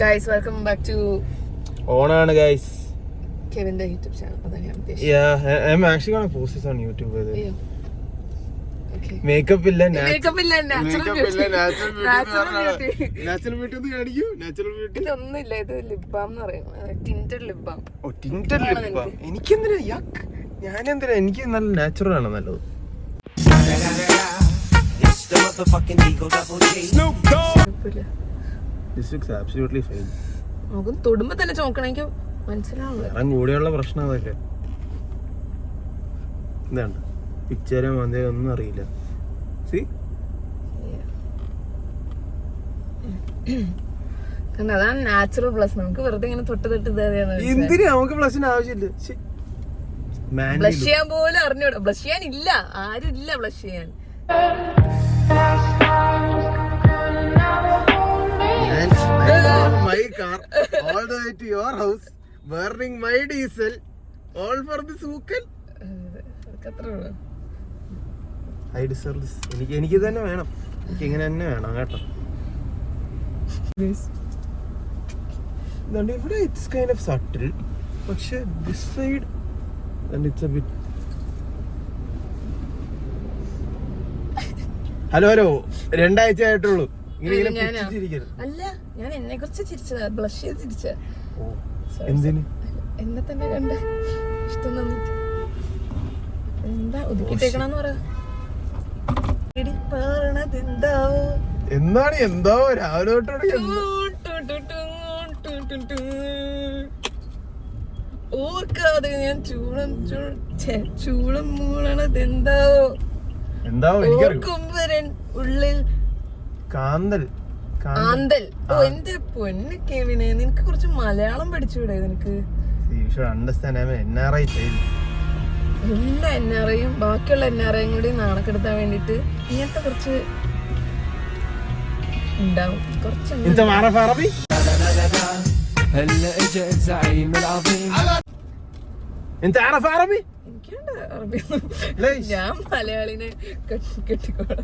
Guys, welcome back to ഓണാണ് guys. Kevin's YouTube channel. അതാണ് ഞാൻ ഉദ്ദേശിച്ചത്. Yeah, I'm actually gonna post this on YouTube. അയ്യോ. Okay. Makeup ഇല്ല, Makeup ഇല്ല, natural beauty. natural beauty ഒന്ന് കാണിക്കൂ. Natural beauty. ഇതൊന്നുമില്ല, ഇത് ലിപ് ബാം എന്ന് പറയുന്നത്. Tinted lip balm. ഓ, tinted lip balm. എനിക്കെന്തിനാ യക്ക്? ഞാനെന്തിനാ? എനിക്ക് നല്ല നാച്ചുറൽ ആണ് നല്ലത്. This looks absolutely fine. നോക്കും തൊടുമ്പോ തന്നെ ചോക്കണം, എനിക്ക് മനസ്സിലാവില്ല. നിറം കൂടെയുള്ള പ്രശ്നം അതൊക്കെ. എന്താണ് പിക്ചറും വന്നേ ഒന്നും അറിയില്ല. See? അതാണ് നാച്ചുറൽ പ്ലസ്. നമുക്ക് വെറുതെ ഇങ്ങനെ തൊട്ട് എന്തിനാ നമുക്ക് പ്ലസിന് ആവശ്യമില്ല. ബ്ലഷ് ചെയ്യാൻ പോലും അറിഞ്ഞൂടാ. ബ്ലഷ് ചെയ്യാൻ ഇല്ല, ആരും ഇല്ല ബ്ലഷ് ചെയ്യാൻ. My car all the way to your house, burning my diesel, all for this vehicle. I deserve this. എനിക്ക് തന്നെ വേണം. എനിക്ക് ഇങ്ങനെ തന്നെ വേണം കേട്ടോ. ഇതുകൊണ്ട് ഇവിടെ it's kind of subtle, പക്ഷെ this side and it's a bit. Hello 2 ആഴ്ച ആയിട്ടുള്ളൂ. അല്ല, ഞാൻ എന്നെ കുറിച്ച് ചിരിച്ചതാ, ബ്ലഷ് ചെയ്ത് ചിരിച്ച. എന്തിന്? എന്നെ തന്നെ കണ്ട് ഇഷ്ടം തോന്നിട്ട്. എന്താ ഒതുക്കിട്ടേക്കണെന്ന് പറ. എന്താണ് എന്തോ രാവിലെ ഓർക്കാതെ ഞാൻ ചൂളം മൂളണത് എന്താവോ ഓർക്കുമ്പരൻ ഉള്ളിൽ കാന്തൽ. ഓ എന്റെ പൊന്ന് കെവിനെ, നിനക്ക് കുറച്ച് മലയാളം പഠിച്ചൂടെ? നിനക്ക് എല്ലാ NRIയും ബാക്കിയുള്ള NRIയും കൂടി നാണക്കെടുത്താൻ വേണ്ടിട്ട് ഇങ്ങനത്തെ കുറച്ച് ഉണ്ടാവും. കുറച്ച് എനിക്കുണ്ട് അറബി. ഞാൻ മലയാളിനെ കെട്ടിക്കോളാം.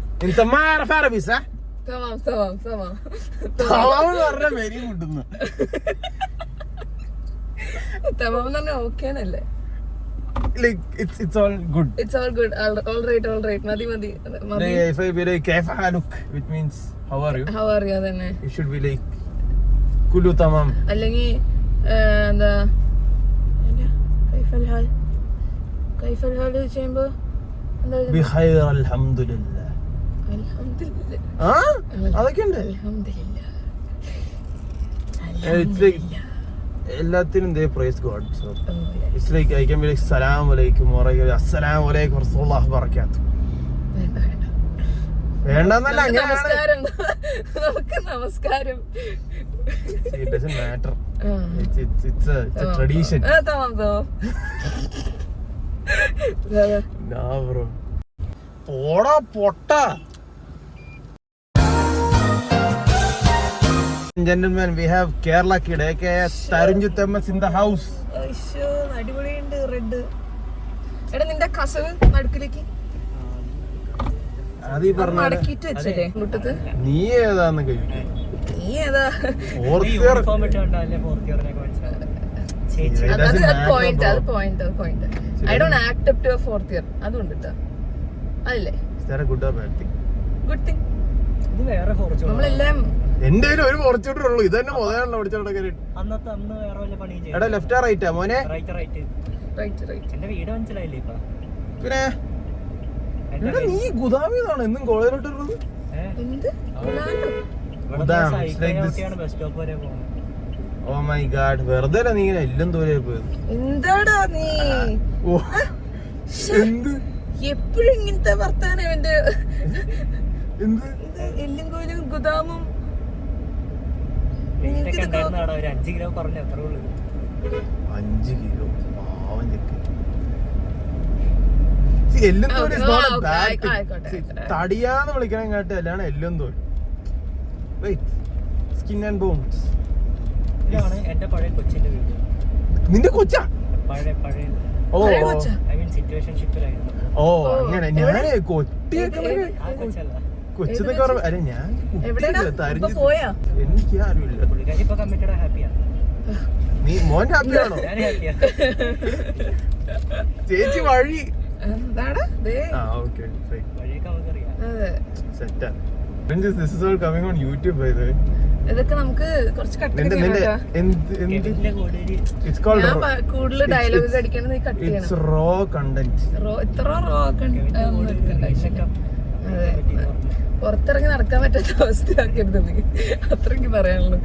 ഓക്കേനല്ലേ? It's all good. All right. മതി. If I be like kayfhaluk, which means how are you? അതന്നെ. You should be like kullu tamam. അല്ലെങ്കിൽ എന്താ കൈഫൽ ഹാൽ ചെയ്യുമ്പോ എന്താ ബിഖൈർ അൽഹംദുലില്ലാ. അതൊക്കെയുണ്ട്. എല്ലാത്തിനും praise God. So it's like I can be like സലാം അലൈക്കും ഓർ അസ്സലാമു അലൈക്കും വറഹ്മത്തുള്ളാഹി വബറകാതുഹു. വേണ്ടെന്നല്ല, നമസ്കാരം. നമുക്ക് നമസ്കാരം. It doesn't matter. It's a tradition. No bro. പോടാ പൊട്ട. Gentlemen, we have Kerala kid aka Tarunjit Thomas in the house. അയ്യോ അടിപൊളിയുണ്ട് റെഡ്. എടാ നിന്റെ കസവ് നടുക്കിലേക്ക് അതീ പറഞ്ഞ മടക്കിട്ട് വെച്ചല്ലേ മുട്ടത്ത്. നീ ഏതാന്ന് കഴിക്കും. നീ ഏതാ? Fourth year. അത് point. I don't act up to a fourth year. അതുകൊണ്ടിട്ടാ അതല്ലേ? Is that a good or bad thing? Good thing. ഇത് വേറെ ഫോർച്യൂണർ. നമ്മളെല്ലാം എന്റെ ഒരു ഫോർച്യൂണർ ഉള്ളൂ. ഇത് തന്നെ മുതലാണല്ലോ പഠിച്ചോണ്ടൊക്കെ. എടാ ലെഫ്റ്റാ റൈറ്റാ മോനെ? റൈറ്റ്. എന്റെ വീട് മനസ്സിലായില്ലേ ഇപ്പൊ? പിന്നെ നീ ഗുദാമിന്നാണ് എന്നും കോളേജിലോട്ട് വരുന്നത്? എന്ത് ബസ് സ്റ്റോപ്പ് വരെ പോകണം. ഓ മൈ ഗാഡ്, വെറുതെ നീ ഇങ്ങനെ എല്ലാം ദൂരെ പോയത്. എന്താടാ നീ എപ്പോഴും ഇങ്ങനത്തെ വർത്താനം? എന്റെ എല്ലും കോലും ഗുദാമും 5 കിലോ കുറഞ്ഞ എത്ര ഉള്ളു? 5 കിലോ പാവം ചെക്ക്. എല്ലും തോല് തടിയാന്ന് വിളിക്കണം കേട്ടോ, അല്ലാണ് എല്ലും തോല്. Skin and bones. ഇതാണ് എന്റെ പഴയ കൊച്ചിന്റെ വീട്. നിന്റെ കൊച്ചാ? പഴയ ഓ ഐ മീൻ സിറ്റുവേഷൻഷിപ്പിലായിരുന്നു. ഓ അങ്ങനെ. ഞാനേ കൊട്ടിയൊക്കെ കൊച്ചിനൊക്കെ അല്ല ഞാൻ എവിടെയാ തരിഞ്ഞു പോയാ? എനിക്ക് ആരുമില്ല. പുള്ളിക്കാരി ഇപ്പൊ കമ്മിറ്റഡ് ഹാപ്പിയാണ്. നീ മോൻ ഹാപ്പിയാണോ? ഞാൻ ഹാപ്പിയാ. ചേച്ചി വഴി എന്താണ് ഓക്കെ വഴിയൊക്കെ നമുക്കറിയാം. സെറ്റാ. This is all coming on YouTube by the way. ഇതൊക്കെ നമുക്ക് കുറച്ച് കട്ട് കെവിന്റെ കോടേരി. It's called ഞാൻ കൂടുതൽ ഡയലോഗ് അടിക്കണം, നീ കട്ട് ചെയ്യണം. It's raw content. ഇത്ര റോ പുറത്തിറങ്ങി നടക്കാൻ പറ്റാത്ത അവസ്ഥയാക്കരുത് നീ, അത്രയ്ക്ക് പറയാനുള്ളൂ.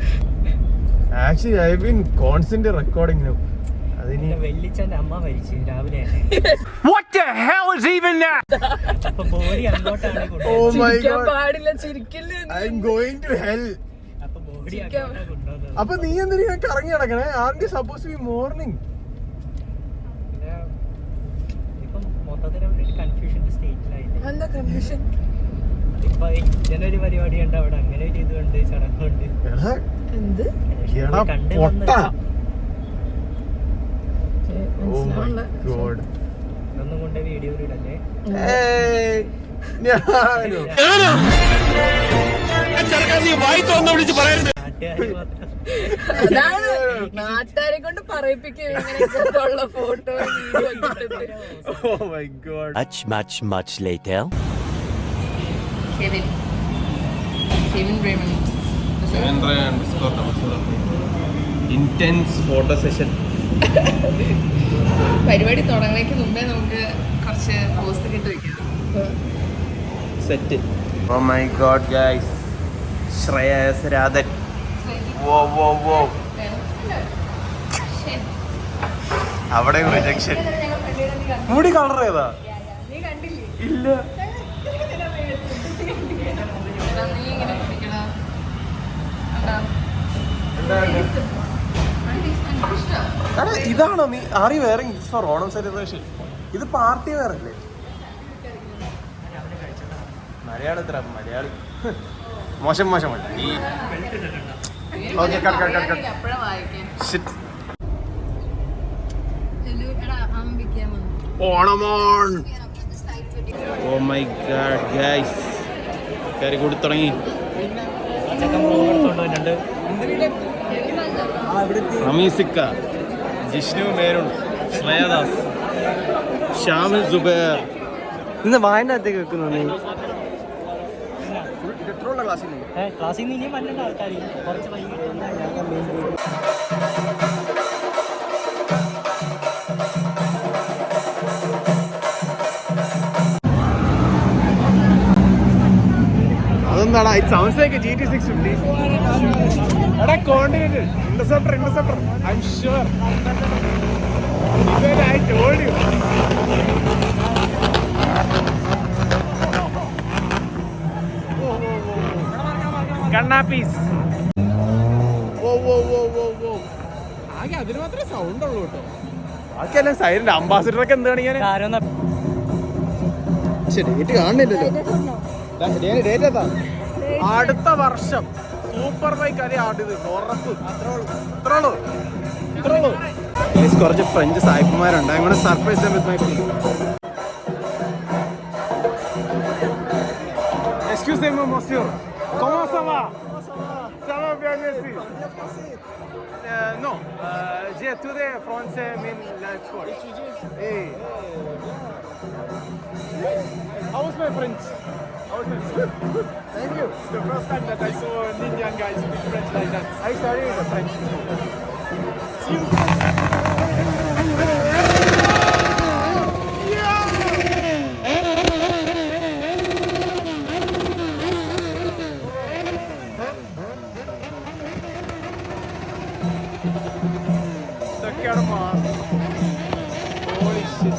Actually, I've been constantly recording now. അതിന് വെല്ലിച്ചന്റെ അമ്മ മരിച്ചു രാവിലെ. What the hell is even that? അപ്പൊ ബോഡി അങ്ങോട്ടാണ് Oh my ചിരിക്കാൻ god. പാടില്ല, ചിരിക്കില്ലേ നീ. I'm going to hell. അപ്പൊ ബോഡി അങ്ങോട്ടാണ് കൊണ്ടുവന്നത്. അപ്പൊ നീ എന്തിനാ കറങ്ങി നടക്കണേ? Aren't you supposed to be morning? പിന്നെ ഇപ്പം മൊത്തത്തിൽ ഒരു കൺഫ്യൂഷന്റെ സ്റ്റേറ്റിലായില്ലേ. എന്താ കൺഫ്യൂഷൻ? ഇപ്പൊ ഇങ്ങനെ ഒരു പരിപാടി ഉണ്ട് അവിടെ, അങ്ങനെ ഒരു ഇതുണ്ട്, ചടങ്ങുണ്ട്. എടാ, എന്ത്? എടാ കണ്ട് പൊട്ട. Oh my മനസ്സിലാവണ്ട. god. ഇതൊന്നും കൊണ്ട് വീഡിയോ ഇടല്ലേ. Hey, ഞാനോ? നാട്ടുകാരി മാത്രം. അതാണ് നാട്ടുകാരെ കൊണ്ട് പറയിപ്പിക്കും ഇങ്ങനെ ഫോട്ടോ വീഡിയോ ഒക്കെ. Oh my god. Much later. Kevin Ramon. Intense photo session. പരിപാടി തുടങ്ങുന്നതിന് മുമ്പേ നമുക്ക് കുറച്ച് പോസ്റ്റ് കിട്ടി വെക്കാം. Set. Oh my god, guys. Shreyas Radhan. Whoa. അവിടെ റിജക്ഷൻ. മുടി കളർ ഏതാ? ഇല്ല. ഇതാണോ നീ are wearing this for Onam celebration? ഇത് പാർട്ടി വെയർ അല്ലേ? മലയാളി മോശം ഈ ഓക്കെ ഓണമോൺ. ഓ മൈ ഗോഡ് ഗൈസ്, കയറി കൂടി തുടങ്ങി. റമീസിക്ക, ജിഷ്ണു മേരുൺ, ശ്രേയദാസ്, ഷാമിൽ സുബൈർ. ഇന്ന് വായനകത്തേക്ക് വെക്കുന്നു നീ ക്ലാസ്സിൽ നിന്ന് ഇനിയും വന്നിട്ട് ആൾക്കാർ കുറച്ച് വൈകിട്ട്. അതെന്താടാ? It sounds like GT650. എടാ Continental Interceptor I am sure. I told you. കണ്ണാപ്പീസ്. ആകെ അതിന് മാത്രമേ സൗണ്ട് ഉള്ളൂ കേട്ടോ, ബാക്കിയെല്ലാം സൈലന്റ്. അംബാസിഡർ ഒക്കെ എന്ത് കാണിക്കാന്? ഡേറ്റ് കാണുന്നില്ലല്ലോ. ഡേറ്റ് ഏതാ? അടുത്ത വർഷം സൂപ്പർ ബൈക്ക് അല്ലേ ആടിയത്, ഉറപ്പ്. അത്രേ ഉള്ളൂ. കുറച്ച് ഫ്രഞ്ച് സായിപ്പന്മാരുണ്ട്. അങ്ങനെ surprise with my friend. Excusez-moi, monsieur. Comment ça va? Ça va bien, merci. Non, j'ai étudié français, mais la école. Hey. How was my French? Thank you. It's the first time that I saw an Indian guy speak French like that. I studied the French. See you. ഇതൊക്കെയാണ് മാസം. Holy shit.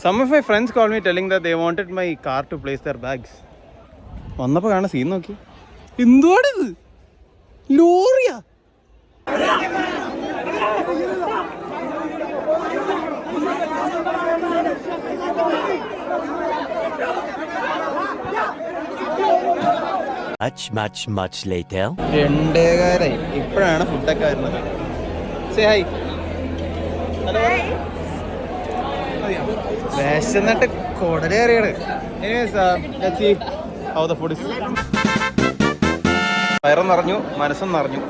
Some of my friends called me telling that they wanted my car to place their bags. വന്നപ്പോൾ കാണാൻ scene നോക്കി. എന്തുവാണിത്? ലോറിയാ? Much later. 2:15 ഇപ്പോഴാണ് ഫുഡൊക്കെ വരുന്നത്. Say hi. Hello. വിശന്നിട്ട് കൊടലേറിയാണ്. Let's see how the food is. വയറും നിറഞ്ഞു, മനസ്സും നിറഞ്ഞു.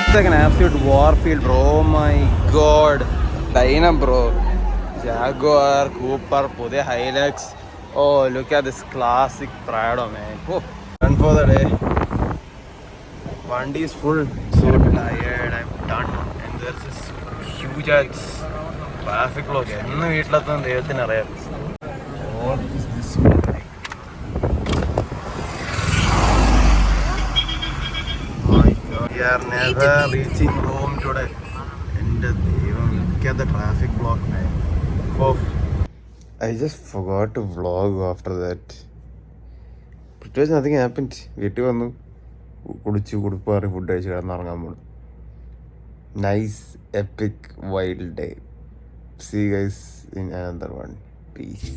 It's like an absolute war field, bro. Oh my god. Dyna, bro. Jaguar, Cooper, Pude Hilux. Oh, look at this classic Prado, man. Oh. Done for the day. Vandi is full. So tired. I'm done. And there's this huge ass traffic block. എന്ന് വീട്ടിലെത്തുന്ന ദൈവത്തിന് അറിയാം. What is this? We are never reaching home today. എൻ്റെ ദൈവം, look at the traffic block, man. Oh. I just forgot to vlog after that. Pretty much nothing happened. വീട്ടിൽ വന്നു, കുടിച്ചു, കുടിപ്പാറി food കഴിച്ച് കിടന്നിറങ്ങാൻ പോണു. Nice, epic, wild day. See you guys in another one. Peace.